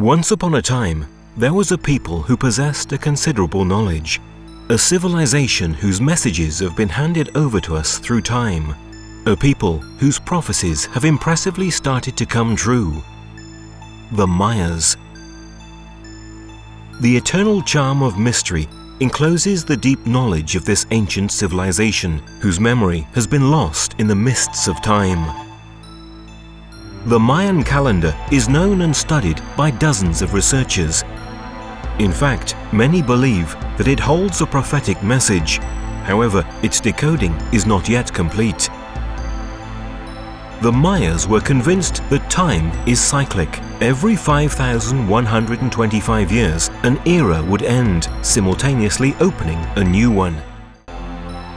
Once upon a time, there was a people who possessed a considerable knowledge, a civilization whose messages have been handed over to us through time, a people whose prophecies have impressively started to come true. The Mayas. The eternal charm of mystery encloses the deep knowledge of this ancient civilization, whose memory has been lost in the mists of time. The Mayan calendar is known and studied by dozens of researchers. In fact, many believe that it holds a prophetic message. However, its decoding is not yet complete. The Mayas were convinced that time is cyclic. Every 5,125 years, an era would end, simultaneously opening a new one.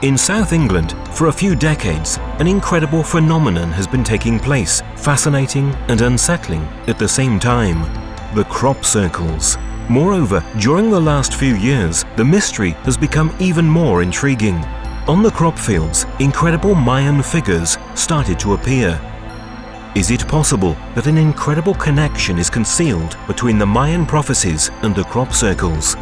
In South England, for a few decades, an incredible phenomenon has been taking place, fascinating and unsettling at the same time: the crop circles. Moreover, during the last few years, the mystery has become even more intriguing. On the crop fields, incredible Mayan figures started to appear. Is it possible that an incredible connection is concealed between the Mayan prophecies and the crop circles?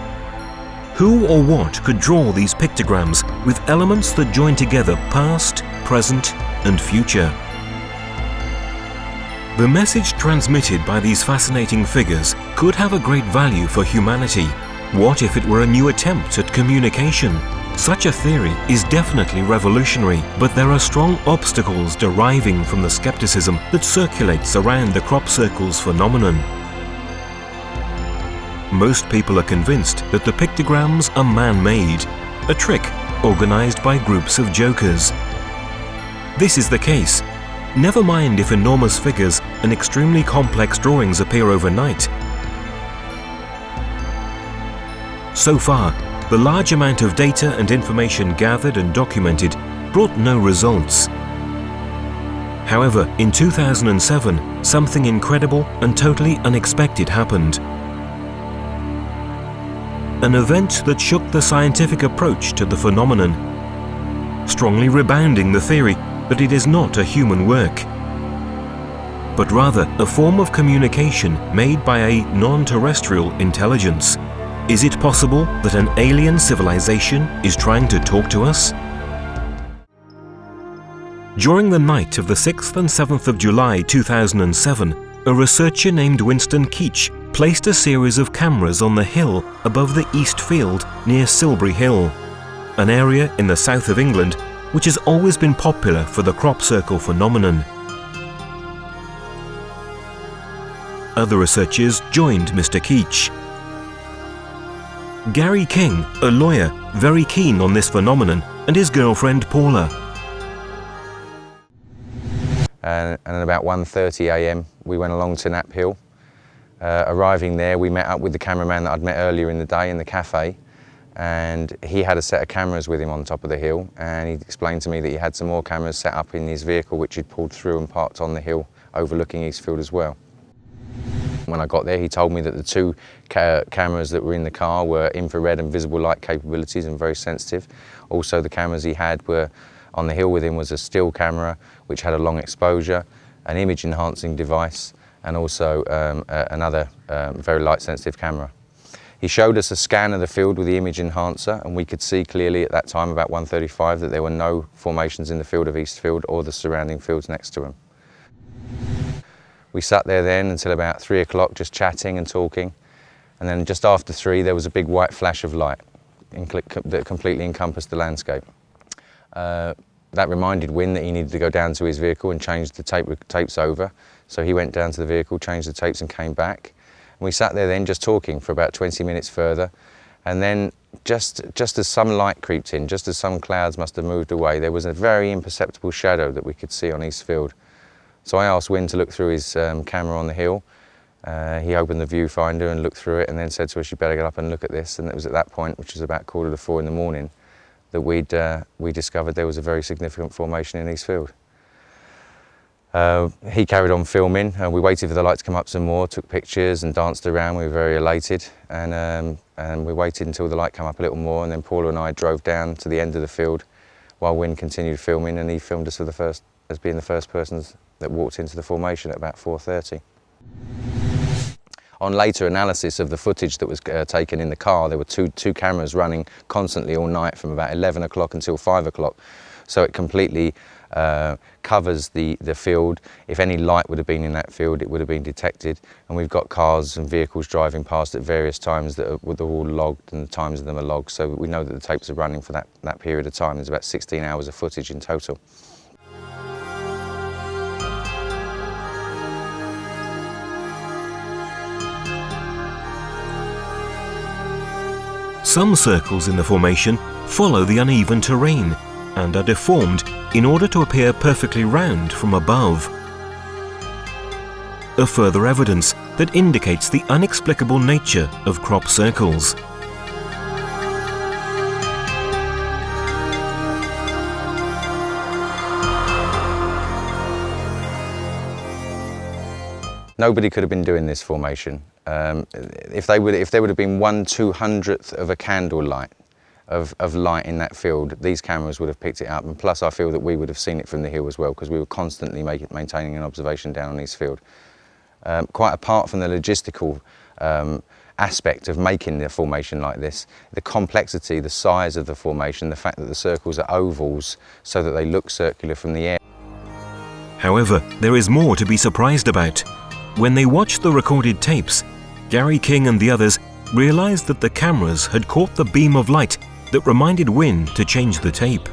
Who or what could draw these pictograms with elements that join together past, present, and future? The message transmitted by these fascinating figures could have a great value for humanity. What if it were a new attempt at communication? Such a theory is definitely revolutionary, but there are strong obstacles deriving from the skepticism that circulates around the crop circles phenomenon. Most people are convinced that the pictograms are man-made, a trick organized by groups of jokers. This is the case. Never mind if enormous figures and extremely complex drawings appear overnight. So far, the large amount of data and information gathered and documented brought no results. However, in 2007, something incredible and totally unexpected happened. An event that shook the scientific approach to the phenomenon, strongly rebounding the theory that it is not a human work, but rather a form of communication made by a non-terrestrial intelligence. Is it possible that an alien civilization is trying to talk to us? During the night of the 6th and 7th of July 2007, a researcher named Winston Keach placed a series of cameras on the hill above the East Field near Silbury Hill, an area in the south of England which has always been popular for the crop circle phenomenon. Other researchers joined Mr. Keach. Gary King, a lawyer, very keen on this phenomenon, and his girlfriend Paula. And at about 1:30 a.m. we went along to Knapp Hill. Arriving there, we met up with the cameraman that I'd met earlier in the day in the cafe, and he had a set of cameras with him on top of the hill, and he explained to me that he had some more cameras set up in his vehicle which he'd pulled through and parked on the hill overlooking Eastfield as well. When I got there, he told me that the two cameras that were in the car were infrared and visible light capabilities and very sensitive. Also, the cameras he had were on the hill with him was a still camera which had a long exposure, an image enhancing device, and also another very light sensitive camera. He showed us a scan of the field with the image enhancer, and we could see clearly at that time, about 1:35, that there were no formations in the field of Eastfield or the surrounding fields next to them. We sat there then until about 3 o'clock just chatting and talking, and then just after 3 there was a big white flash of light that completely encompassed the landscape. That reminded Wynne that he needed to go down to his vehicle and change the tapes over, so he went down to the vehicle, changed the tapes and came back. And we sat there then just talking for about 20 minutes further, and then just as some light creeped in, just as some clouds must have moved away, there was a very imperceptible shadow that we could see on Eastfield. So I asked Wynne to look through his camera on the hill. He opened the viewfinder and looked through it and then said to us, "You better get up and look at this." And it was at that point, which was about 3:45 in the morning, that we discovered there was a very significant formation in Eastfield. He carried on filming. We waited for the light to come up some more, took pictures and danced around. We were very elated, and we waited until the light came up a little more, and then Paula and I drove down to the end of the field while Wynne continued filming, and he filmed us as being the first persons that walked into the formation at about 4:30. On later analysis of the footage that was taken in the car, there were two cameras running constantly all night from about 11 o'clock until 5 o'clock. So it completely covers the field. If any light would have been in that field, it would have been detected. And we've got cars and vehicles driving past at various times that are all logged, and the times of them are logged. So we know that the tapes are running for that period of time. There's about 16 hours of footage in total. Some circles in the formation follow the uneven terrain and are deformed in order to appear perfectly round from above. A further evidence that indicates the inexplicable nature of crop circles. Nobody could have been doing this formation. If there would have been 1/200th of a candle light of light in that field, these cameras would have picked it up, and plus I feel that we would have seen it from the hill as well, because we were constantly maintaining an observation down on this field. Quite apart from the logistical aspect of making the formation like this, the complexity, the size of the formation, the fact that the circles are ovals so that they look circular from the air. However, there is more to be surprised about. When they watched the recorded tapes, Gary King and the others realized that the cameras had caught the beam of light that reminded Wynne to change the tape.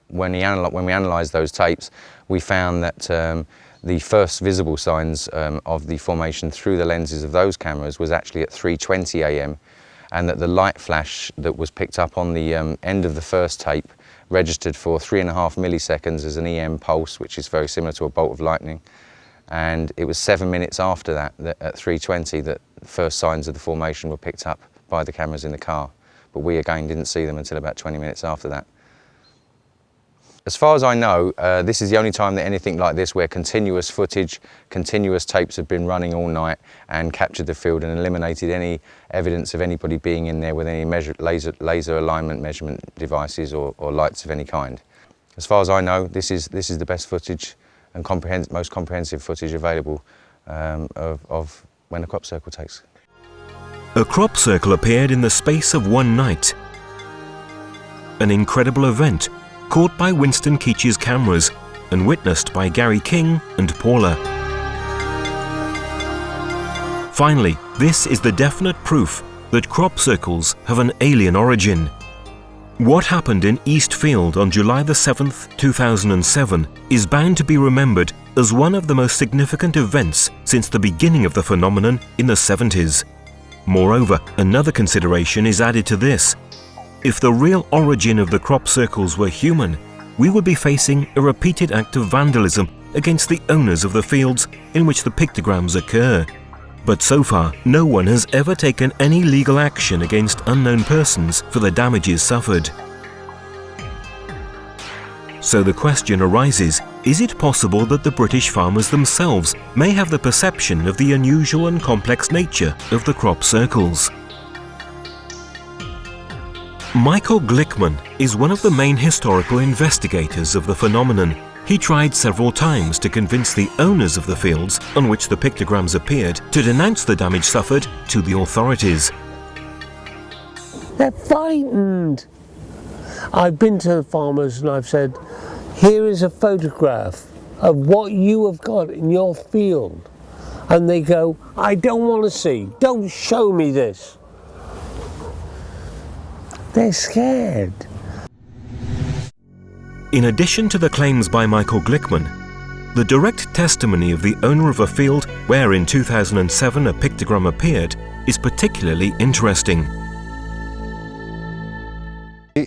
When we analysed those tapes, we found that the first visible signs of the formation through the lenses of those cameras was actually at 3:20 AM, and that the light flash that was picked up on the end of the first tape registered for 3.5 milliseconds as an EM pulse, which is very similar to a bolt of lightning. And it was 7 minutes after that at 3:20, that the first signs of the formation were picked up by the cameras in the car. But we again didn't see them until about 20 minutes after that. As far as I know, this is the only time that anything like this, where continuous footage, continuous tapes have been running all night and captured the field and eliminated any evidence of anybody being in there with any laser alignment measurement devices or lights of any kind. As far as I know, this is the best footage and most comprehensive footage available of when a crop circle takes. A crop circle appeared in the space of one night. An incredible event caught by Winston Keach's cameras and witnessed by Gary King and Paula. Finally, this is the definite proof that crop circles have an alien origin. What happened in Eastfield on July the 7th, 2007 is bound to be remembered as one of the most significant events since the beginning of the phenomenon in the 70s. Moreover, another consideration is added to this. If the real origin of the crop circles were human, we would be facing a repeated act of vandalism against the owners of the fields in which the pictograms occur. But so far, no one has ever taken any legal action against unknown persons for the damages suffered. So the question arises, is it possible that the British farmers themselves may have the perception of the unusual and complex nature of the crop circles? Michael Glickman is one of the main historical investigators of the phenomenon. He tried several times to convince the owners of the fields on which the pictograms appeared to denounce the damage suffered to the authorities. They're frightened. I've been to the farmers and I've said, here is a photograph of what you have got in your field. And they go, I don't want to see, don't show me this. They're scared. In addition to the claims by Michael Glickman, the direct testimony of the owner of a field where in 2007 a pictogram appeared is particularly interesting.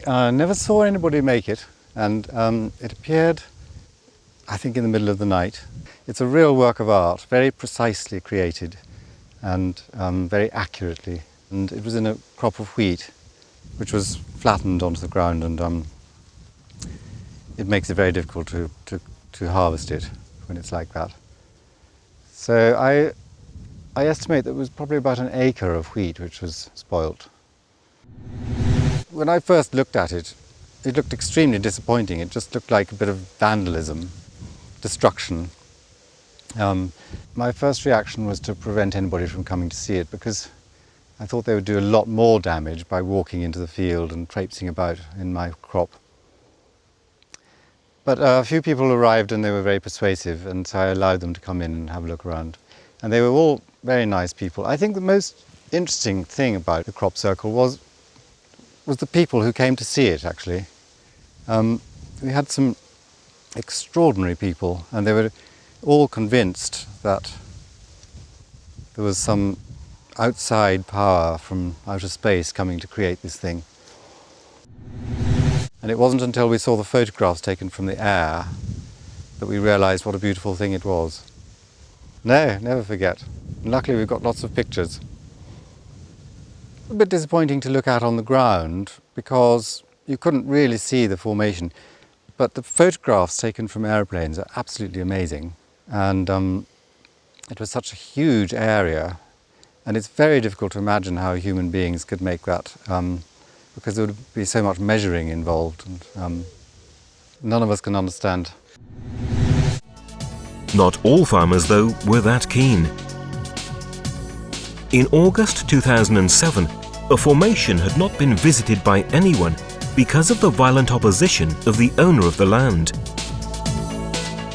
I never saw anybody make it, and it appeared, I think, in the middle of the night. It's a real work of art, very precisely created and very accurately. And it was in a crop of wheat, which was flattened onto the ground, and it makes it very difficult to harvest it when it's like that. So I estimate that it was probably about an acre of wheat which was spoilt. When I first looked at it, it looked extremely disappointing. It just looked like a bit of vandalism, destruction. My first reaction was to prevent anybody from coming to see it, because I thought they would do a lot more damage by walking into the field and traipsing about in my crop. But a few people arrived and they were very persuasive, and so I allowed them to come in and have a look around. And they were all very nice people. I think the most interesting thing about the crop circle was the people who came to see it, actually. We had some extraordinary people, and they were all convinced that there was some outside power from outer space coming to create this thing. And it wasn't until we saw the photographs taken from the air that we realized what a beautiful thing it was. No, never forget. And luckily we've got lots of pictures. A bit disappointing to look at on the ground because you couldn't really see the formation. But the photographs taken from airplanes are absolutely amazing. And it was such a huge area. And it's very difficult to imagine how human beings could make that, because there would be so much measuring involved, and none of us can understand. Not all farmers, though, were that keen. In August 2007, a formation had not been visited by anyone because of the violent opposition of the owner of the land.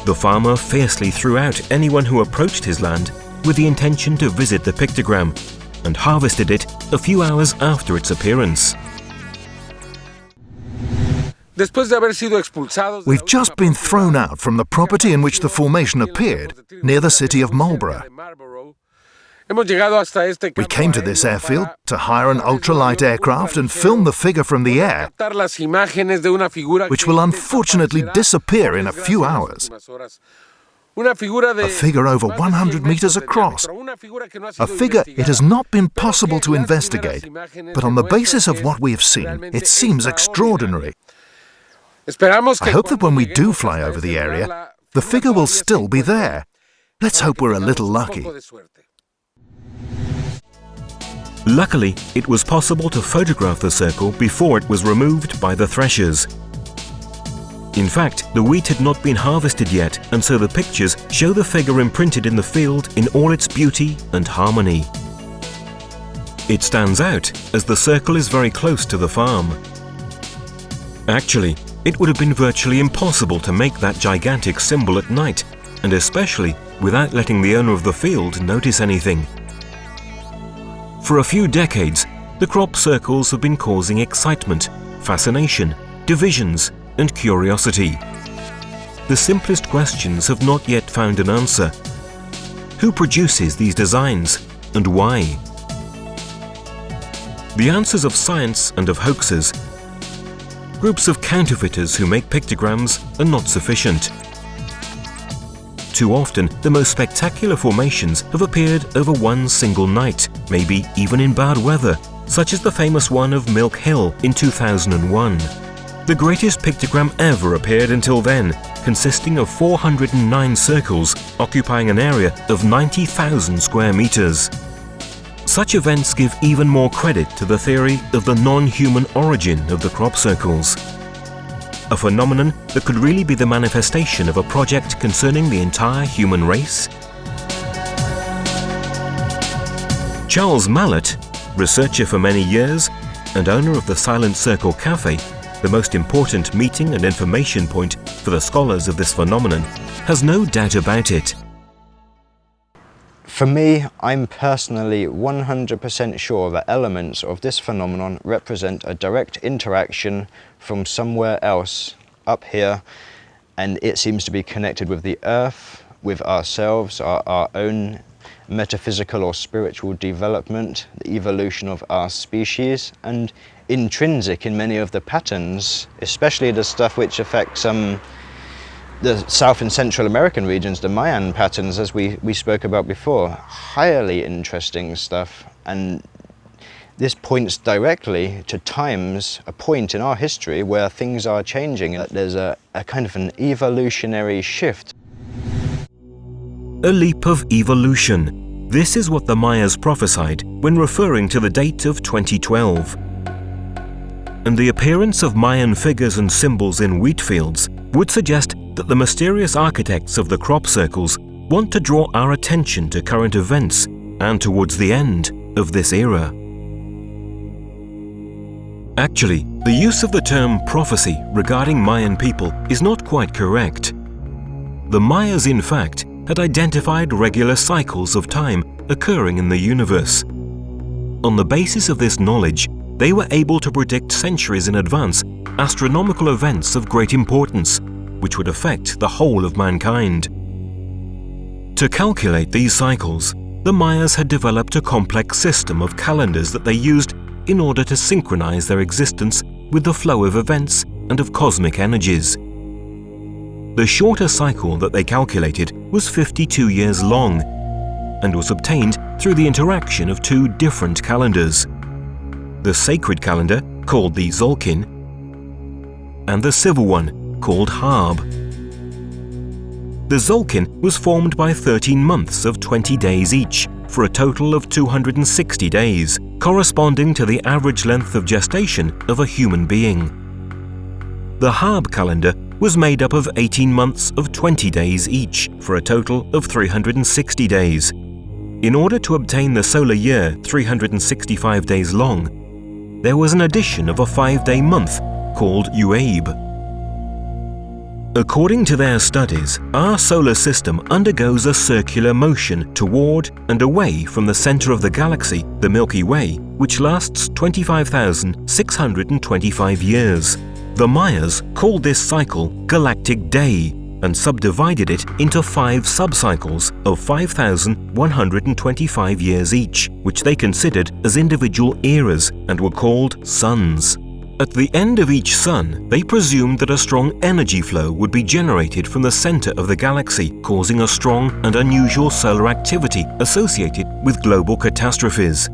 The farmer fiercely threw out anyone who approached his land with the intention to visit the pictogram, and harvested it a few hours after its appearance. We've just been thrown out from the property in which the formation appeared, near the city of Marlborough. We came to this airfield to hire an ultralight aircraft and film the figure from the air, which will unfortunately disappear in a few hours. A figure over 100 meters across. A figure it has not been possible to investigate, but on the basis of what we have seen, it seems extraordinary. I hope that when we do fly over the area, the figure will still be there. Let's hope we're a little lucky. Luckily, it was possible to photograph the circle before it was removed by the threshers. In fact, the wheat had not been harvested yet, and so the pictures show the figure imprinted in the field in all its beauty and harmony. It stands out as the circle is very close to the farm. Actually, it would have been virtually impossible to make that gigantic symbol at night, and especially without letting the owner of the field notice anything. For a few decades, the crop circles have been causing excitement, fascination, divisions, and curiosity. The simplest questions have not yet found an answer. Who produces these designs, and why? The answers of science and of hoaxes. Groups of counterfeiters who make pictograms are not sufficient. Too often, the most spectacular formations have appeared over one single night, maybe even in bad weather, such as the famous one of Milk Hill in 2001. The greatest pictogram ever appeared until then, consisting of 409 circles occupying an area of 90,000 square meters. Such events give even more credit to the theory of the non-human origin of the crop circles. A phenomenon that could really be the manifestation of a project concerning the entire human race? Charles Mallet, researcher for many years and owner of the Silent Circle Cafe, the most important meeting and information point for the scholars of this phenomenon, has no doubt about it. For me, I'm personally 100% sure that elements of this phenomenon represent a direct interaction from somewhere else up here, and it seems to be connected with the Earth, with ourselves, our own metaphysical or spiritual development, the evolution of our species, and intrinsic in many of the patterns, especially the stuff which affects the South and Central American regions, the Mayan patterns, as we spoke about before. Highly interesting stuff, and this points directly to times, a point in our history where things are changing, and there's a kind of an evolutionary shift. A leap of evolution. This is what the Mayas prophesied when referring to the date of 2012. And the appearance of Mayan figures and symbols in wheat fields would suggest that the mysterious architects of the crop circles want to draw our attention to current events and towards the end of this era. Actually, the use of the term prophecy regarding Mayan people is not quite correct. The Mayas, in fact, had identified regular cycles of time occurring in the universe. On the basis of this knowledge, they were able to predict centuries in advance astronomical events of great importance, which would affect the whole of mankind. To calculate these cycles, the Mayas had developed a complex system of calendars that they used in order to synchronize their existence with the flow of events and of cosmic energies. The shorter cycle that they calculated was 52 years long and was obtained through the interaction of two different calendars: the sacred calendar, called the Zolkin, and the civil one, called Harb. The Zolkin was formed by 13 months of 20 days each, for a total of 260 days, corresponding to the average length of gestation of a human being. The Harb calendar was made up of 18 months of 20 days each, for a total of 360 days. In order to obtain the solar year 365 days long, there was an addition of a 5-day month called Uabe. According to their studies, our solar system undergoes a circular motion toward and away from the center of the galaxy, the Milky Way, which lasts 25,625 years. The Mayas called this cycle Galactic Day and subdivided it into 5 subcycles of 5,125 years each, which they considered as individual eras and were called suns. At the end of each sun, they presumed that a strong energy flow would be generated from the center of the galaxy, causing a strong and unusual solar activity associated with global catastrophes.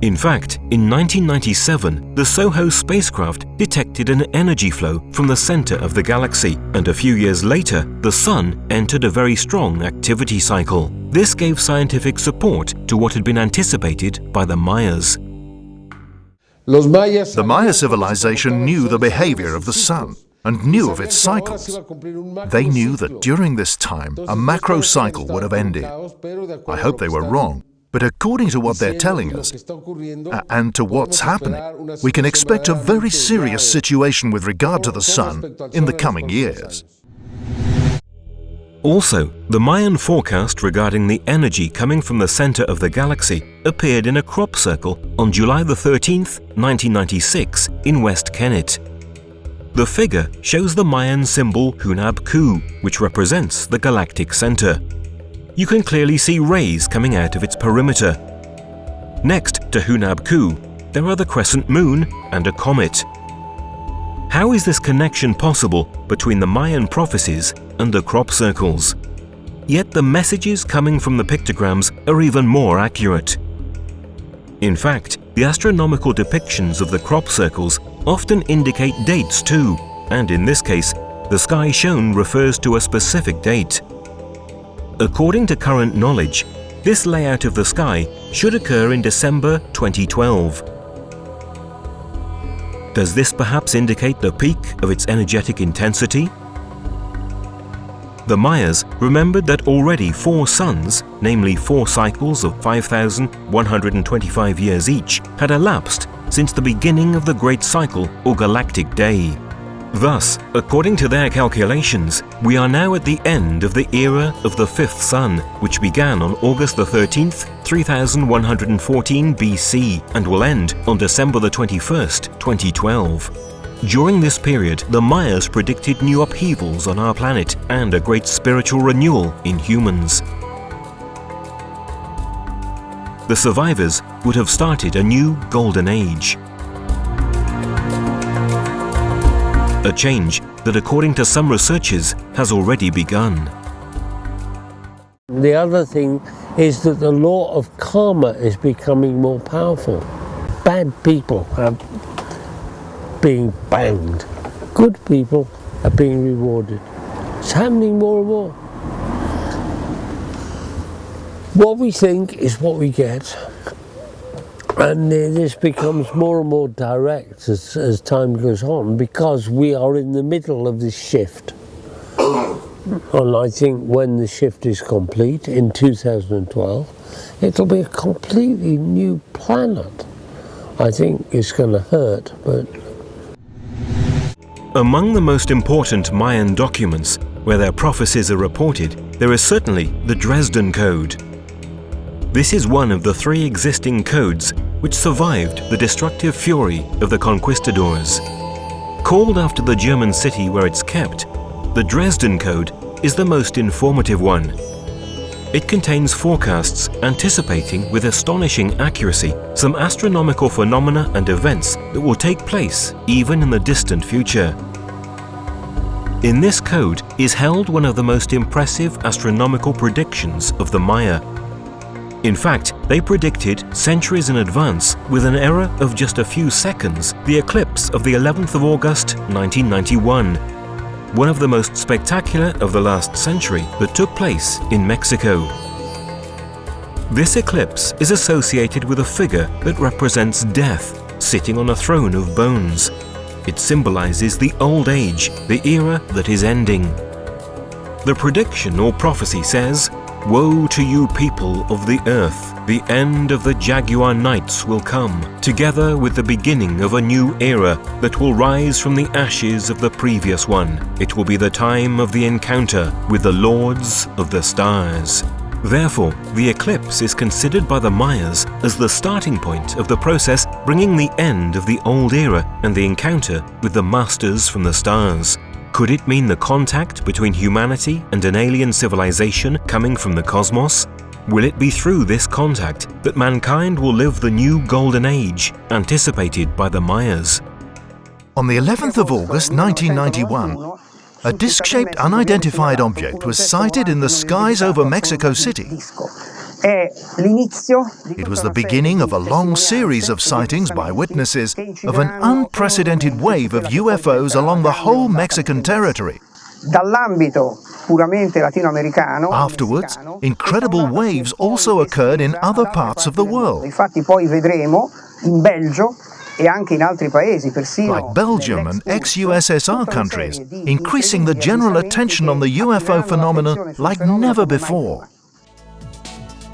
In fact, in 1997, the SOHO spacecraft detected an energy flow from the center of the galaxy, and a few years later, the Sun entered a very strong activity cycle. This gave scientific support to what had been anticipated by the Mayas. The Maya civilization knew the behavior of the sun and knew of its cycles. They knew that during this time, a macro cycle would have ended. I hope they were wrong, but according to what they're telling us, and to what's happening, we can expect a very serious situation with regard to the sun in the coming years. Also, the Mayan forecast regarding the energy coming from the center of the galaxy appeared in a crop circle on July the 13th, 1996 in West Kennet. The figure shows the Mayan symbol Hunab Ku, which represents the galactic center. You can clearly see rays coming out of its perimeter. Next to Hunab Ku, there are the crescent moon and a comet. How is this connection possible between the Mayan prophecies and the crop circles? Yet the messages coming from the pictograms are even more accurate. In fact, the astronomical depictions of the crop circles often indicate dates too, and in this case, the sky shown refers to a specific date. According to current knowledge, this layout of the sky should occur in December 2012. Does this perhaps indicate the peak of its energetic intensity? The Mayas remembered that already 4 suns, namely 4 cycles of 5,125 years each, had elapsed since the beginning of the Great Cycle or Galactic Day. Thus, according to their calculations, we are now at the end of the era of the 5th sun, which began on August the 13th, 3114 BC and will end on December the 21st, 2012. During this period, the Mayas predicted new upheavals on our planet and a great spiritual renewal in humans. The survivors would have started a new golden age. A change that, according to some researchers, has already begun. The other thing is that the law of karma is becoming more powerful. Bad people are being bound. Good people are being rewarded. It's happening more and more. What we think is what we get. And this becomes more and more direct as time goes on, because we are in the middle of this shift. And I think when the shift is complete in 2012, it'll be a completely new planet. I think it's going to hurt, but... Among the most important Mayan documents where their prophecies are reported, there is certainly the Dresden Code. This is one of the 3 existing codes which survived the destructive fury of the conquistadors. Called after the German city where it's kept, the Dresden Code is the most informative one. It contains forecasts anticipating with astonishing accuracy some astronomical phenomena and events that will take place even in the distant future. In this code is held one of the most impressive astronomical predictions of the Maya. In fact, they predicted centuries in advance, with an error of just a few seconds, the eclipse of the 11th of August 1991, one of the most spectacular of the last century that took place in Mexico. This eclipse is associated with a figure that represents death, sitting on a throne of bones. It symbolizes the old age, the era that is ending. The prediction or prophecy says, "Woe to you people of the earth, the end of the Jaguar nights will come, together with the beginning of a new era that will rise from the ashes of the previous one. It will be the time of the encounter with the lords of the stars." Therefore, the eclipse is considered by the Mayas as the starting point of the process bringing the end of the old era and the encounter with the masters from the stars. Could it mean the contact between humanity and an alien civilization coming from the cosmos? Will it be through this contact that mankind will live the new golden age anticipated by the Mayas? On the 11th of August 1991, a disc-shaped unidentified object was sighted in the skies over Mexico City. It was the beginning of a long series of sightings by witnesses of an unprecedented wave of UFOs along the whole Mexican territory. Afterwards, incredible waves also occurred in other parts of the world, like Belgium and ex-USSR countries, increasing the general attention on the UFO phenomenon like never before.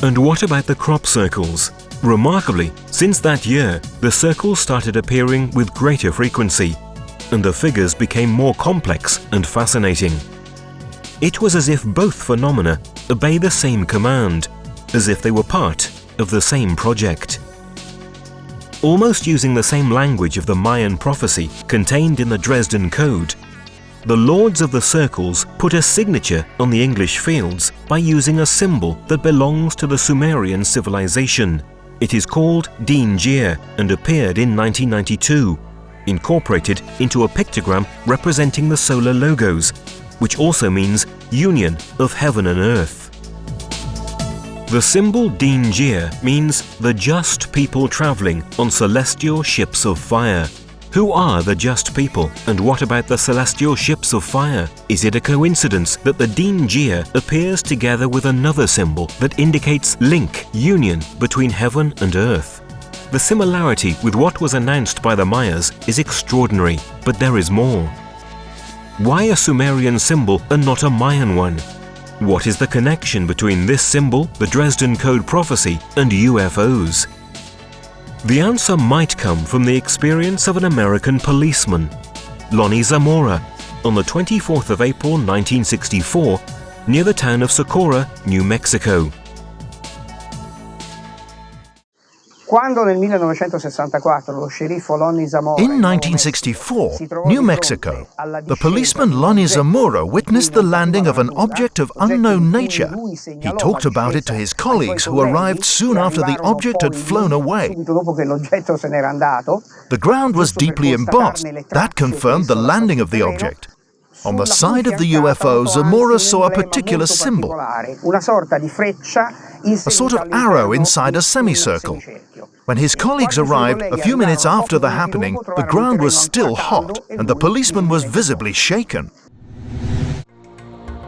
And what about the crop circles? Remarkably, since that year, the circles started appearing with greater frequency, and the figures became more complex and fascinating. It was as if both phenomena obey the same command, as if they were part of the same project. Almost using the same language of the Mayan prophecy contained in the Dresden Code, the Lords of the Circles put a signature on the English fields by using a symbol that belongs to the Sumerian civilization. It is called Din-Jir and appeared in 1992, incorporated into a pictogram representing the solar logos, which also means union of heaven and earth. The symbol Din-Jir means the just people traveling on celestial ships of fire. Who are the just people, and what about the celestial ships of fire? Is it a coincidence that the Din-Jir appears together with another symbol that indicates link, union between heaven and earth? The similarity with what was announced by the Mayas is extraordinary, but there is more. Why a Sumerian symbol and not a Mayan one? What is the connection between this symbol, the Dresden Code prophecy, and UFOs? The answer might come from the experience of an American policeman, Lonnie Zamora, on the 24th of April 1964, near the town of Socorro, New Mexico. In 1964, New Mexico, the policeman Lonnie Zamora witnessed the landing of an object of unknown nature. He talked about it to his colleagues who arrived soon after the object had flown away. The ground was deeply embossed. That confirmed the landing of the object. On the side of the UFO, Zamora saw a particular symbol, a sort of arrow inside a semicircle. When his colleagues arrived a few minutes after the happening, the ground was still hot and the policeman was visibly shaken.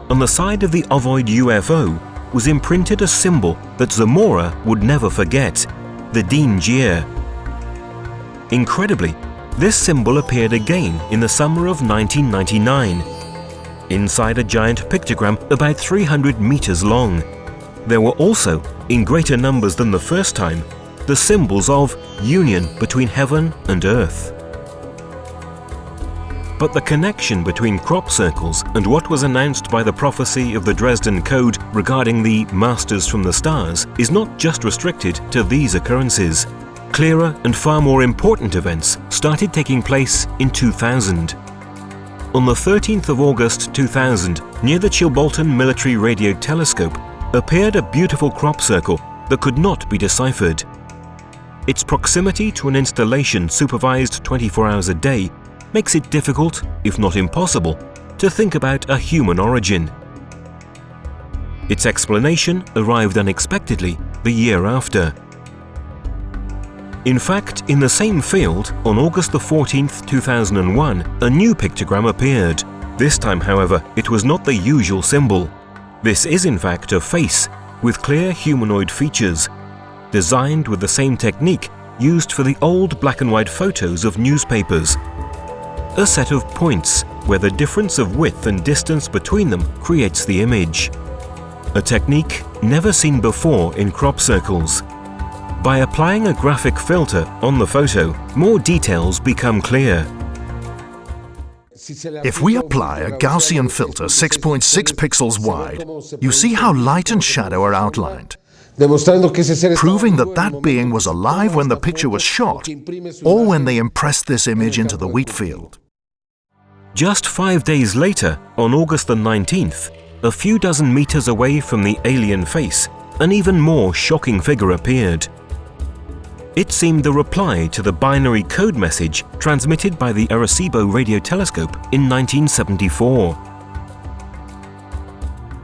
On the side of the ovoid UFO was imprinted a symbol that Zamora would never forget, the Din-Jir. Incredibly, this symbol appeared again in the summer of 1999. inside a giant pictogram about 300 meters long. There were also, in greater numbers than the first time, the symbols of union between heaven and earth. But the connection between crop circles and what was announced by the prophecy of the Dresden Code regarding the Masters from the Stars is not just restricted to these occurrences. Clearer and far more important events started taking place in 2000. On the 13th of August 2000, near the Chilbolton Military Radio Telescope, appeared a beautiful crop circle that could not be deciphered. Its proximity to an installation supervised 24 hours a day makes it difficult, if not impossible, to think about a human origin. Its explanation arrived unexpectedly the year after. In fact, in the same field, on August 14th, 2001, a new pictogram appeared. This time, however, it was not the usual symbol. This is in fact a face with clear humanoid features, designed with the same technique used for the old black and white photos of newspapers. A set of points where the difference of width and distance between them creates the image. A technique never seen before in crop circles. By applying a graphic filter on the photo, more details become clear. If we apply a Gaussian filter 6.6 pixels wide, you see how light and shadow are outlined, proving that that being was alive when the picture was shot or when they impressed this image into the wheat field. Just 5 days later, on August the 19th, a few dozen meters away from the alien face, an even more shocking figure appeared. It seemed the reply to the binary code message transmitted by the Arecibo radio telescope in 1974.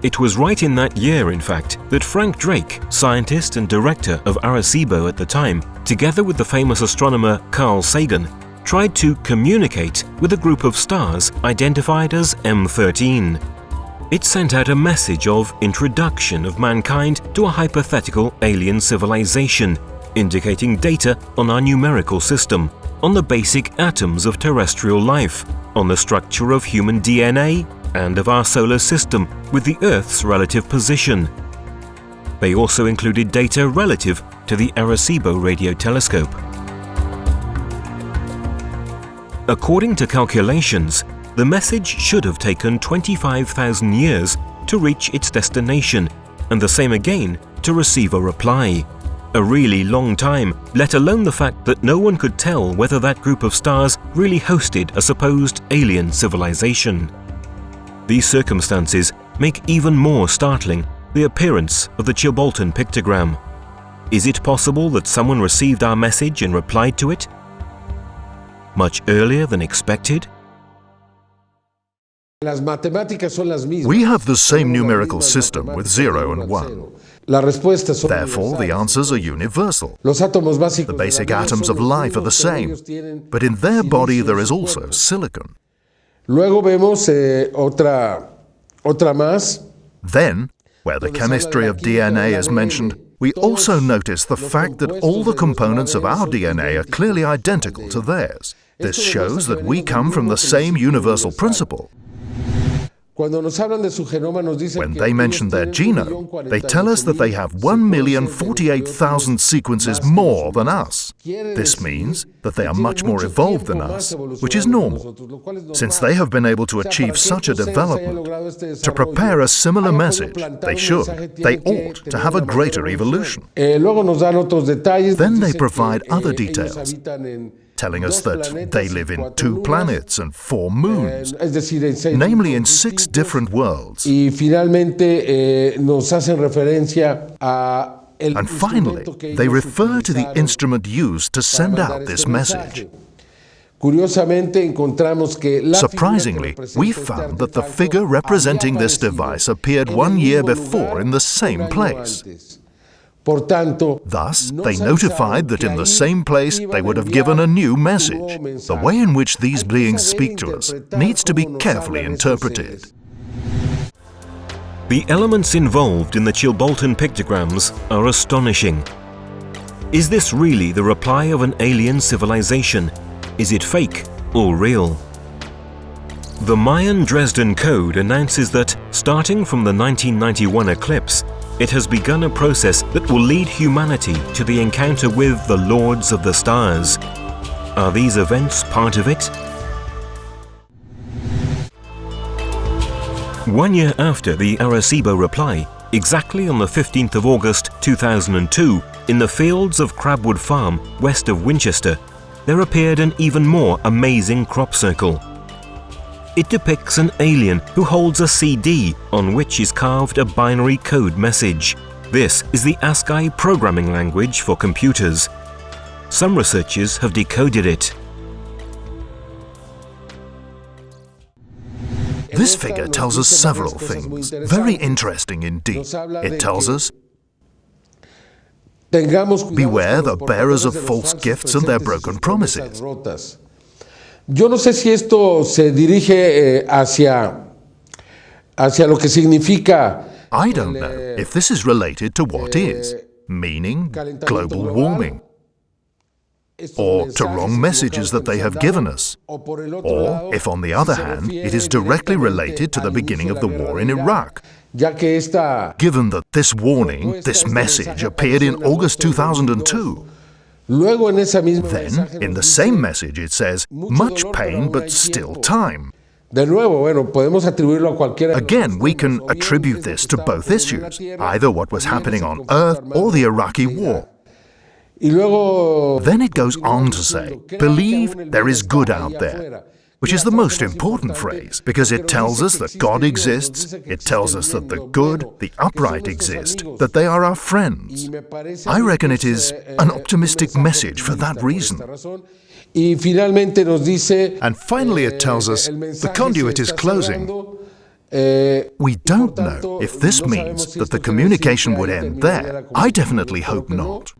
It was right in that year, in fact, that Frank Drake, scientist and director of Arecibo at the time, together with the famous astronomer Carl Sagan, tried to communicate with a group of stars identified as M13. It sent out a message of introduction of mankind to a hypothetical alien civilization, indicating data on our numerical system, on the basic atoms of terrestrial life, on the structure of human DNA, and of our solar system with the Earth's relative position. They also included data relative to the Arecibo radio telescope. According to calculations, the message should have taken 25,000 years to reach its destination, and the same again to receive a reply. A really long time, let alone the fact that no one could tell whether that group of stars really hosted a supposed alien civilization. These circumstances make even more startling the appearance of the Chilbolton pictogram. Is it possible that someone received our message and replied to it much earlier than expected? We have the same numerical system with 0 and 1. Therefore, the answers are universal. The basic atoms of life are the same, but in their body there is also silicon. Then, where the chemistry of DNA is mentioned, we also notice the fact that all the components of our DNA are clearly identical to theirs. This shows that we come from the same universal principle. When they mention their genome, they tell us that they have 1,048,000 sequences more than us. This means that they are much more evolved than us, which is normal. Since they have been able to achieve such a development, to prepare a similar message, they ought to have a greater evolution. Then they provide other details, telling us that they live in 2 planets and 4 moons, namely in 6 different worlds. And finally, they refer to the instrument used to send out this message. Surprisingly, we found that the figure representing this device appeared 1 year before in the same place. Thus, they notified that in the same place they would have given a new message. The way in which these beings speak to us needs to be carefully interpreted. The elements involved in the Chilbolton pictograms are astonishing. Is this really the reply of an alien civilization? Is it fake or real? The Mayan Dresden Code announces that, starting from the 1991 eclipse, it has begun a process that will lead humanity to the encounter with the Lords of the Stars. Are these events part of it? 1 year after the Arecibo reply, exactly on the 15th of August 2002, in the fields of Crabwood Farm, west of Winchester, there appeared an even more amazing crop circle. It depicts an alien who holds a CD on which is carved a binary code message. This is the ASCII programming language for computers. Some researchers have decoded it. This figure tells us several things, very interesting indeed. It tells us, beware the bearers of false gifts and their broken promises. Yo no sé si esto se dirige hacia lo que significa. I don't know if this is related to what is, meaning global warming, or to wrong messages that they have given us, or if on the other hand it is directly related to the beginning of the war in Iraq. Given that this warning, this message appeared in August 2002, then, in the same message it says, much pain but still time. Again, we can attribute this to both issues, either what was happening on Earth or the Iraqi war. Then it goes on to say, believe there is good out there, which is the most important phrase, because it tells us that God exists, it tells us that the good, the upright exist, that they are our friends. I reckon it is an optimistic message for that reason. And finally it tells us, the conduit is closing. We don't know if this means that the communication would end there. I definitely hope not.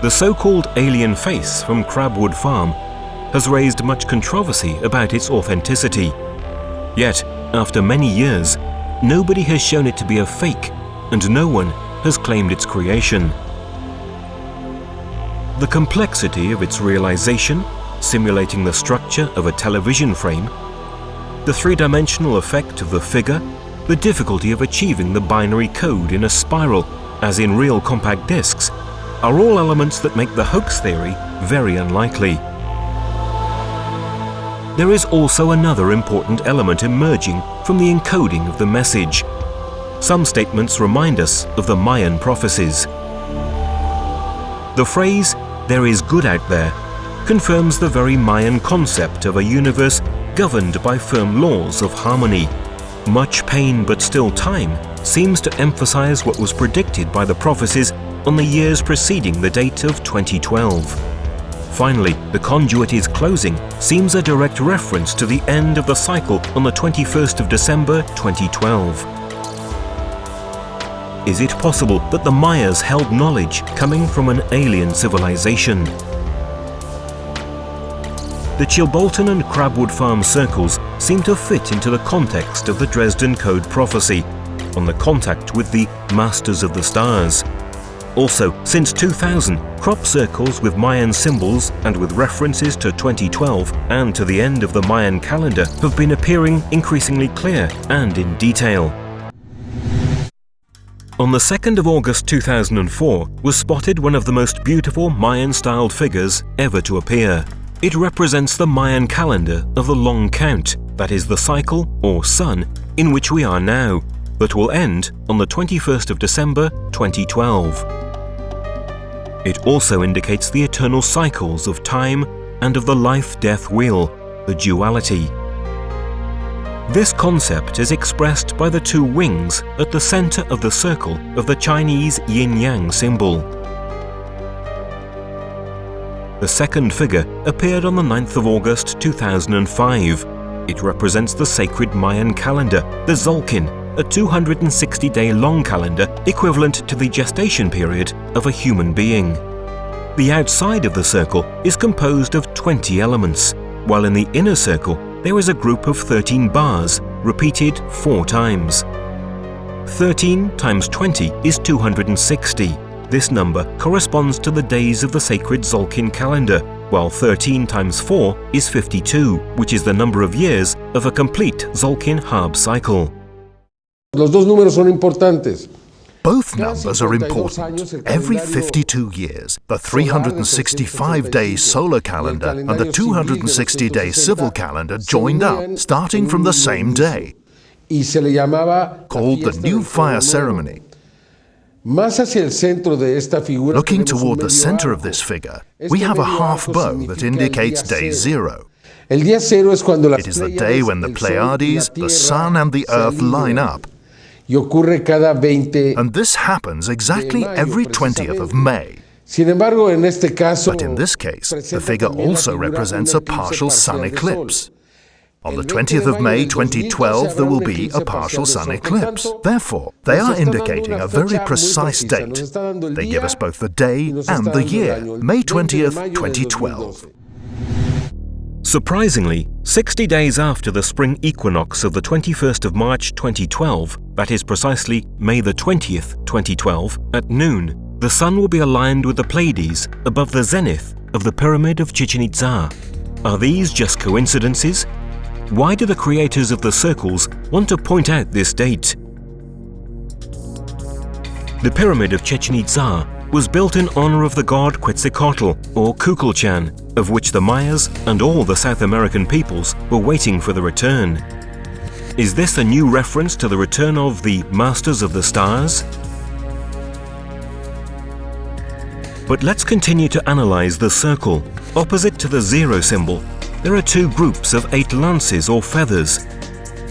The so-called alien face from Crabwood Farm has raised much controversy about its authenticity. Yet, after many years, nobody has shown it to be a fake, and no one has claimed its creation. The complexity of its realization, simulating the structure of a television frame, the three-dimensional effect of the figure, the difficulty of achieving the binary code in a spiral, as in real compact discs, are all elements that make the hoax theory very unlikely. There is also another important element emerging from the encoding of the message. Some statements remind us of the Mayan prophecies. The phrase, "there is good out there," confirms the very Mayan concept of a universe governed by firm laws of harmony. Much pain but still time seems to emphasize what was predicted by the prophecies on the years preceding the date of 2012. Finally, the conduit is closing seems a direct reference to the end of the cycle on the 21st of December 2012. Is it possible that the Mayas held knowledge coming from an alien civilization? The Chilbolton and Crabwood Farm circles seem to fit into the context of the Dresden Code prophecy on the contact with the Masters of the Stars. Also, since 2000, crop circles with Mayan symbols and with references to 2012 and to the end of the Mayan calendar have been appearing increasingly clear and in detail. On the 2nd of August 2004 was spotted one of the most beautiful Mayan-styled figures ever to appear. It represents the Mayan calendar of the long count, that is the cycle, or sun, in which we are now, but will end on the 21st of December 2012. It also indicates the eternal cycles of time and of the life-death wheel, the duality. This concept is expressed by the two wings at the center of the circle of the Chinese yin-yang symbol. The second figure appeared on the 9th of August 2005. It represents the sacred Mayan calendar, the Tzolk'in, a 260-day long calendar equivalent to the gestation period of a human being. The outside of the circle is composed of 20 elements, while in the inner circle there is a group of 13 bars, repeated 4 times. 13 times 20 is 260. This number corresponds to the days of the sacred Tzolk'in calendar, while 13 times 4 is 52, which is the number of years of a complete Tzolk'in-Hab cycle. Los dos números son importantes. Both numbers are important. Every 52 years, the 365-day solar calendar and the 260-day civil calendar joined up, starting from the same day, called the New Fire Ceremony. Looking toward the center of this figure, we have a half bow that indicates day 0. It is the day when the Pleiades, the Sun and the Earth line up. And this happens exactly every 20th of May. But in this case, the figure also represents a partial sun eclipse. On the 20th of May 2012, there will be a partial sun eclipse. Therefore, they are indicating a very precise date. They give us both the day and the year, May 20th, 2012. Surprisingly, 60 days after the spring equinox of the 21st of March 2012, that is precisely May the 20th, 2012, at noon, the Sun will be aligned with the Pleiades above the zenith of the Pyramid of Chichen Itza. Are these just coincidences? Why do the creators of the circles want to point out this date? The Pyramid of Chichen Itza was built in honor of the god Quetzalcoatl, or Kukulchan, of which the Mayas and all the South American peoples were waiting for the return. Is this a new reference to the return of the Masters of the Stars? But let's continue to analyze the circle. Opposite to the 0 symbol, there are two groups of 8 lances or feathers.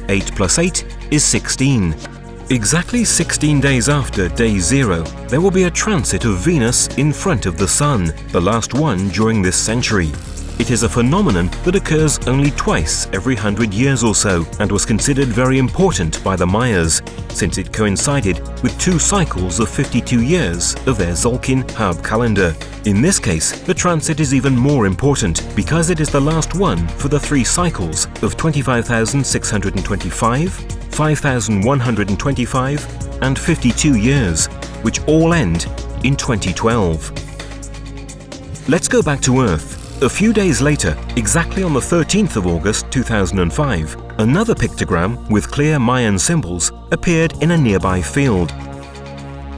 8 plus 8 is 16. Exactly 16 days after day 0, there will be a transit of Venus in front of the Sun, the last one during this century. It is a phenomenon that occurs only twice every 100 years or so and was considered very important by the Mayas, since it coincided with 2 cycles of 52 years of their Tzolk'in-Hab calendar. In this case, the transit is even more important because it is the last one for the 3 cycles of 25,625, 5,125 and 52 years, which all end in 2012. Let's go back to Earth. A few days later, exactly on the 13th of August 2005, another pictogram with clear Mayan symbols appeared in a nearby field.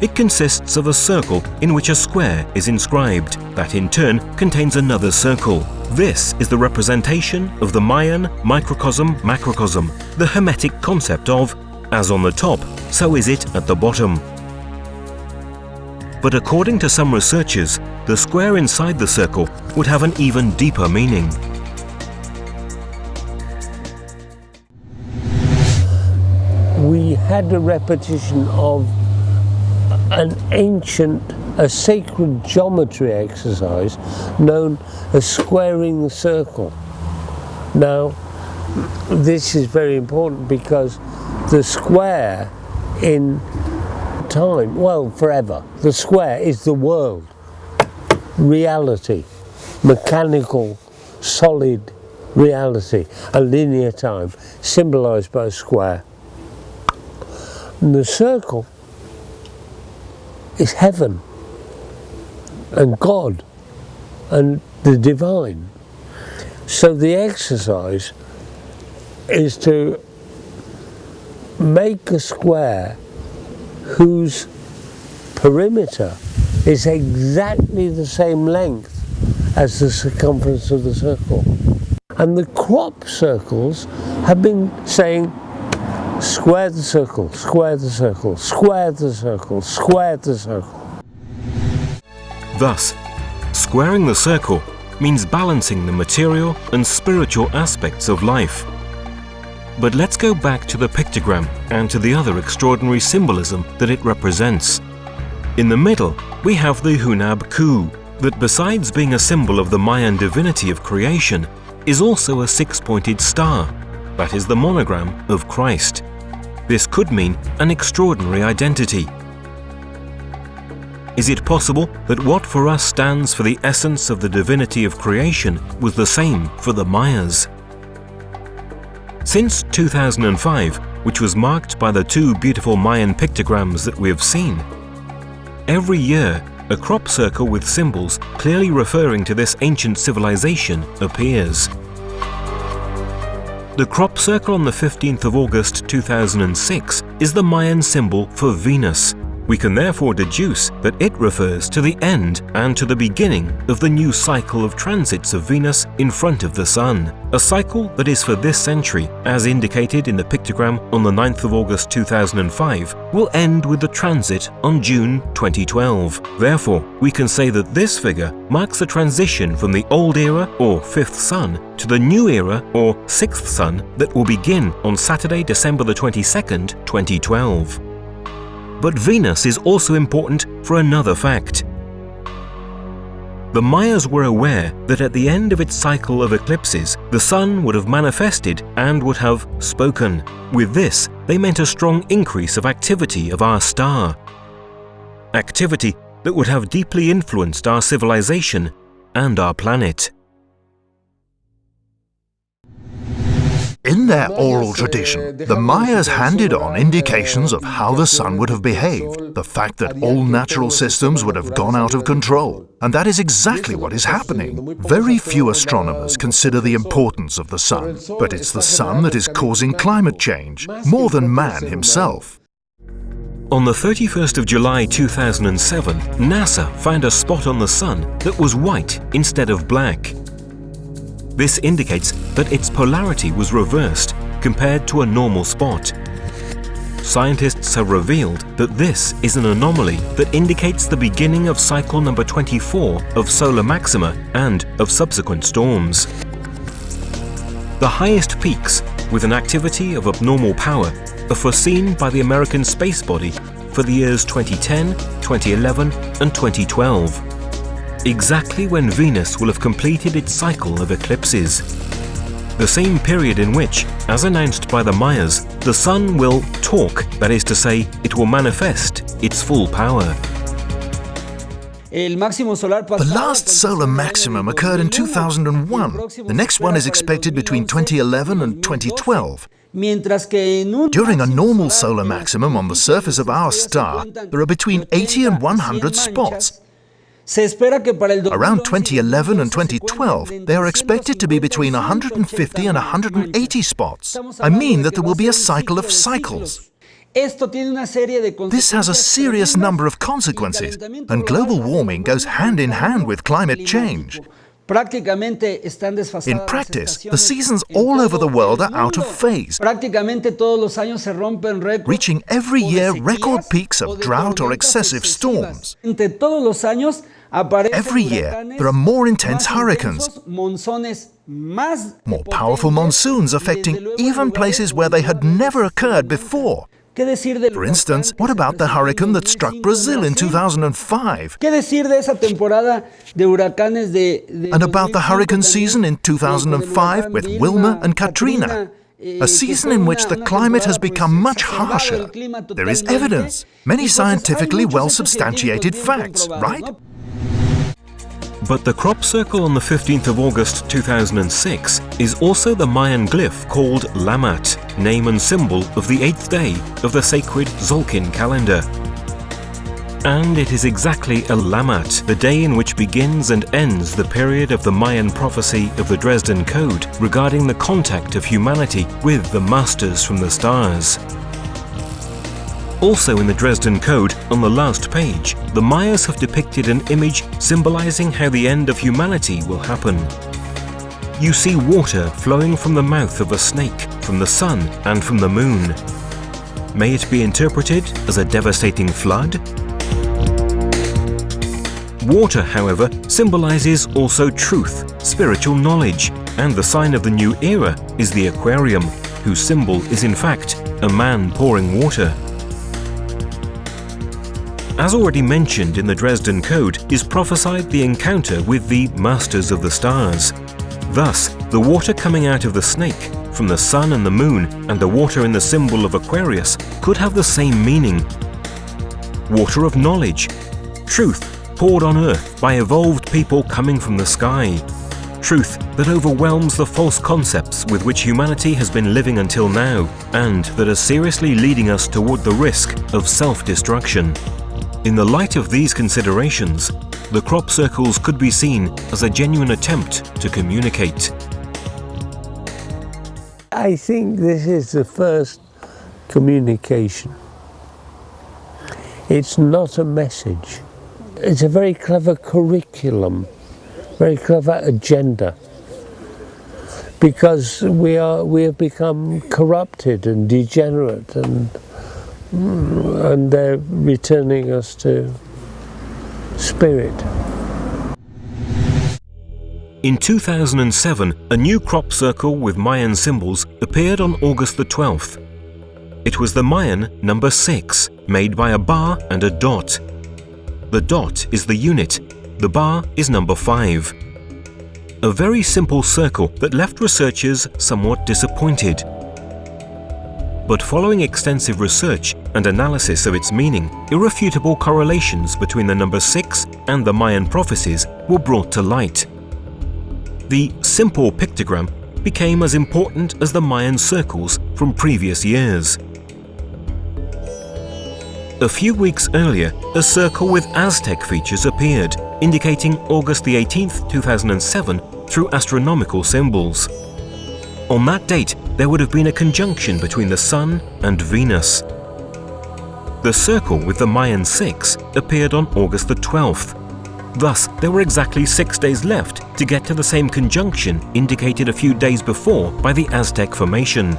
It consists of a circle in which a square is inscribed, that in turn contains another circle. This is the representation of the Mayan microcosm-macrocosm, the Hermetic concept of, as on the top, so is it at the bottom. But according to some researchers, the square inside the circle would have an even deeper meaning. We had a repetition of a sacred geometry exercise known as squaring the circle. Now, this is very important because the square in time, well, forever, the square is the world, reality, mechanical, solid reality, a linear time, symbolized by a square. And the circle is heaven and God and the divine. So the exercise is to make a square whose perimeter is exactly the same length as the circumference of the circle. And the crop circles have been saying, square the circle, square the circle, square the circle, square the circle. Thus, squaring the circle means balancing the material and spiritual aspects of life. But let's go back to the pictogram and to the other extraordinary symbolism that it represents. In the middle, we have the Hunab Ku, that besides being a symbol of the Mayan divinity of creation, is also a 6-pointed star, that is the monogram of Christ. This could mean an extraordinary identity. Is it possible that what for us stands for the essence of the divinity of creation was the same for the Mayas? Since 2005, which was marked by the 2 beautiful Mayan pictograms that we have seen, every year a crop circle with symbols clearly referring to this ancient civilization appears. The crop circle on the 15th of August 2006 is the Mayan symbol for Venus. We can therefore deduce that it refers to the end and to the beginning of the new cycle of transits of Venus in front of the Sun, a cycle that is for this century, as indicated in the pictogram on the 9th of August 2005, will end with the transit on June 2012. Therefore, we can say that this figure marks the transition from the old era, or 5th sun, to the new era, or 6th sun, that will begin on Saturday, December the 22nd, 2012. But Venus is also important for another fact. The Mayas were aware that at the end of its cycle of eclipses, the Sun would have manifested and would have spoken. With this, they meant a strong increase of activity of our star. Activity that would have deeply influenced our civilization and our planet. In their oral tradition, the Mayas handed on indications of how the Sun would have behaved, the fact that all natural systems would have gone out of control. And that is exactly what is happening. Very few astronomers consider the importance of the Sun, but it's the Sun that is causing climate change, more than man himself. On the 31st of July 2007, NASA found a spot on the Sun that was white instead of black. This indicates that its polarity was reversed compared to a normal spot. Scientists have revealed that this is an anomaly that indicates the beginning of cycle number 24 of solar maxima and of subsequent storms. The highest peaks with an activity of abnormal power are foreseen by the American space body for the years 2010, 2011 and 2012. Exactly when Venus will have completed its cycle of eclipses. The same period in which, as announced by the Mayas, the Sun will talk, that is to say, it will manifest its full power. The last solar maximum occurred in 2001. The next one is expected between 2011 and 2012. During a normal solar maximum on the surface of our star, there are between 80 and 100 spots. Around 2011 and 2012, they are expected to be between 150 and 180 spots. I mean that there will be a cycle of cycles. This has a serious number of consequences, and global warming goes hand in hand with climate change. In practice, the seasons all over the world are out of phase, reaching every year record peaks of drought or excessive storms. Every year, there are more intense hurricanes, more powerful monsoons affecting even places where they had never occurred before. For instance, what about the hurricane that struck Brazil in 2005? And about the hurricane season in 2005 with Wilma and Katrina? A season in which the climate has become much harsher. There is evidence, many scientifically well-substantiated facts, right? But the crop circle on the 15th of August 2006 is also the Mayan glyph called Lamat, name and symbol of the 8th day of the sacred Tzolk'in calendar. And it is exactly a Lamat, the day in which begins and ends the period of the Mayan prophecy of the Dresden Code regarding the contact of humanity with the masters from the stars. Also in the Dresden Code, on the last page, the Mayas have depicted an image symbolizing how the end of humanity will happen. You see water flowing from the mouth of a snake, from the sun and from the moon. May it be interpreted as a devastating flood? Water, however, symbolizes also truth, spiritual knowledge, and the sign of the new era is the aquarium, whose symbol is in fact a man pouring water. As already mentioned in the Dresden Code, is prophesied the encounter with the Masters of the Stars. Thus, the water coming out of the snake, from the sun and the moon, and the water in the symbol of Aquarius could have the same meaning. Water of knowledge, truth poured on earth by evolved people coming from the sky. Truth that overwhelms the false concepts with which humanity has been living until now, and that are seriously leading us toward the risk of self-destruction. In the light of these considerations, the crop circles could be seen as a genuine attempt to communicate. I think this is the first communication. It's not a message. It's a very clever curriculum, very clever agenda, because we have become corrupted and degenerate, and they're returning us to spirit. In 2007, a new crop circle with Mayan symbols appeared on August the 12th. It was the Mayan number 6, made by a bar and a dot. The dot is the unit, the bar is number 5. A very simple circle that left researchers somewhat disappointed. But following extensive research and analysis of its meaning, irrefutable correlations between the number 6 and the Mayan prophecies were brought to light. The simple pictogram became as important as the Mayan circles from previous years. A few weeks earlier, a circle with Aztec features appeared, indicating August the 18th, 2007, through astronomical symbols. On that date, there would have been a conjunction between the Sun and Venus. The circle with the Mayan 6 appeared on August the 12th. Thus, there were exactly 6 days left to get to the same conjunction indicated a few days before by the Aztec formation.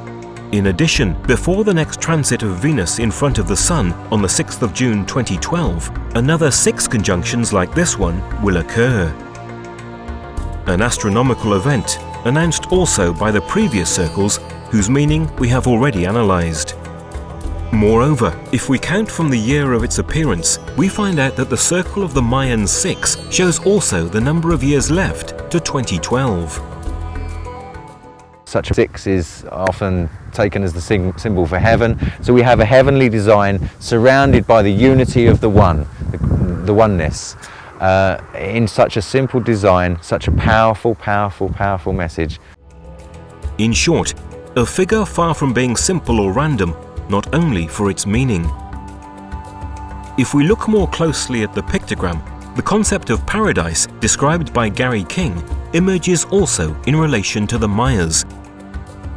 In addition, before the next transit of Venus in front of the Sun on the 6th of June 2012, another 6 conjunctions like this one will occur. An astronomical event announced also by the previous circles, whose meaning we have already analysed. Moreover, if we count from the year of its appearance, we find out that the circle of the Mayan 6 shows also the number of years left to 2012. Such a 6 is often taken as the symbol for heaven, so we have a heavenly design surrounded by the unity of the One, the oneness. In such a simple design, such a powerful, powerful, powerful message. In short, a figure far from being simple or random, not only for its meaning. If we look more closely at the pictogram, the concept of paradise described by Gary King emerges also in relation to the Mayas.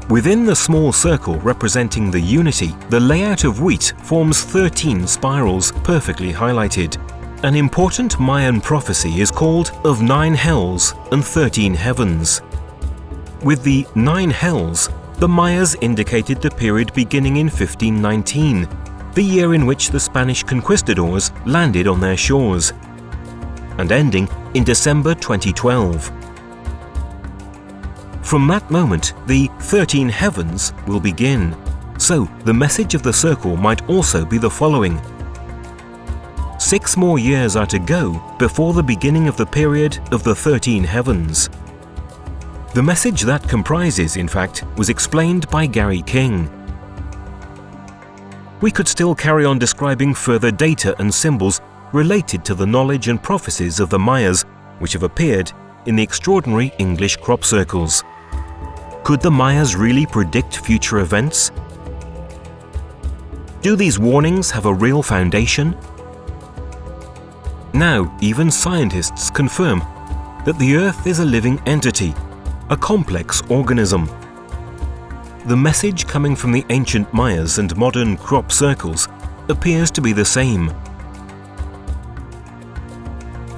Within the small circle representing the unity, the layout of wheat forms 13 spirals perfectly highlighted. An important Mayan prophecy is called of 9 hells and 13 heavens. With the 9 hells, the Mayas indicated the period beginning in 1519, the year in which the Spanish conquistadors landed on their shores, and ending in December 2012. From that moment, the 13 heavens will begin. So, the message of the circle might also be the following. 6 more years are to go before the beginning of the period of the 13 heavens. The message that comprises, in fact, was explained by Gary King. We could still carry on describing further data and symbols related to the knowledge and prophecies of the Mayas, which have appeared in the extraordinary English crop circles. Could the Mayas really predict future events? Do these warnings have a real foundation? Now, even scientists confirm that the Earth is a living entity, a complex organism. The message coming from the ancient Mayas and modern crop circles appears to be the same.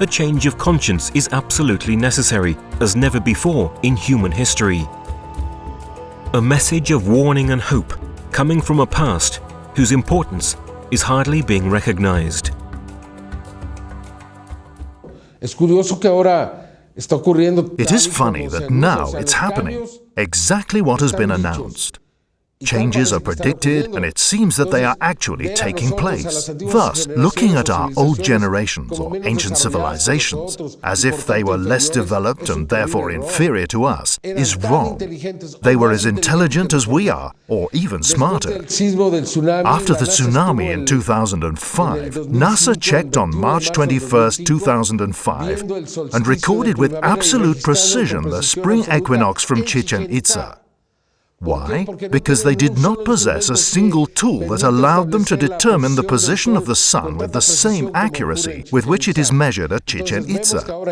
A change of conscience is absolutely necessary, as never before in human history. A message of warning and hope coming from a past whose importance is hardly being recognized. Es curioso que ahora está ocurriendo. It is funny that now it's happening, exactly what has been announced. Changes are predicted, and it seems that they are actually taking place. Thus, looking at our old generations or ancient civilizations as if they were less developed and therefore inferior to us is wrong. They were as intelligent as we are, or even smarter. After the tsunami in 2005, NASA checked on March 21, 2005, and recorded with absolute precision the spring equinox from Chichen Itza. Why? Because they did not possess a single tool that allowed them to determine the position of the sun with the same accuracy with which it is measured at Chichen Itza. So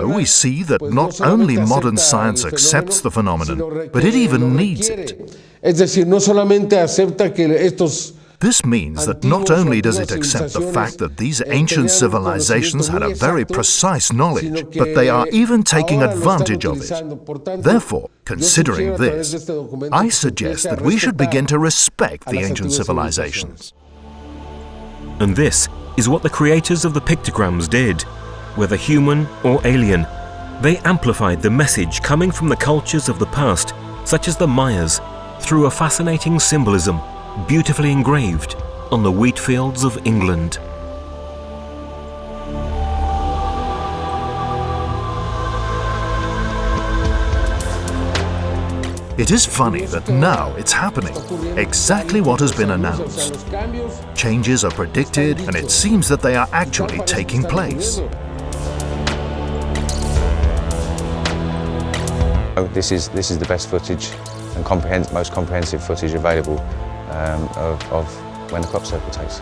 we see that not only modern science accepts the phenomenon, but it even needs it. This means that not only does it accept the fact that these ancient civilizations had a very precise knowledge, but they are even taking advantage of it. Therefore, considering this, I suggest that we should begin to respect the ancient civilizations. And this is what the creators of the pictograms did. Whether human or alien, they amplified the message coming from the cultures of the past, such as the Mayas, through a fascinating symbolism beautifully engraved on the wheat fields of England. It is funny that now it's happening, exactly what has been announced. Changes are predicted, and it seems that they are actually taking place. This is the best footage and most comprehensive footage available of when the crop circle takes.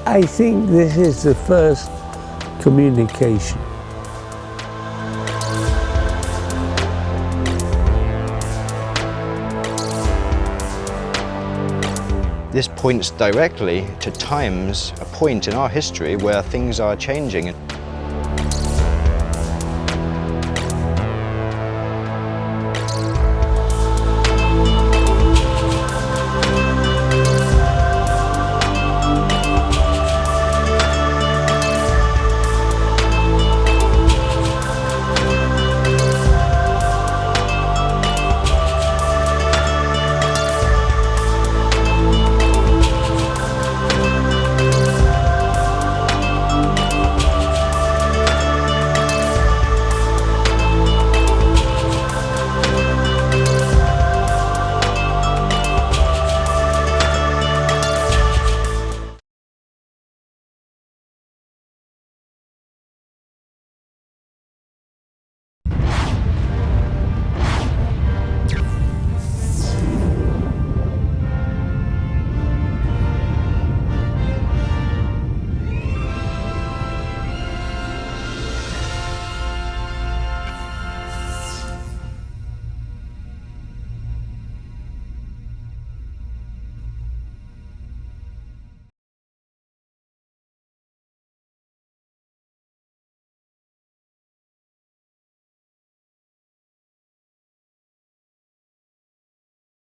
I think this is the first communication. This points directly to times, a point in our history where things are changing.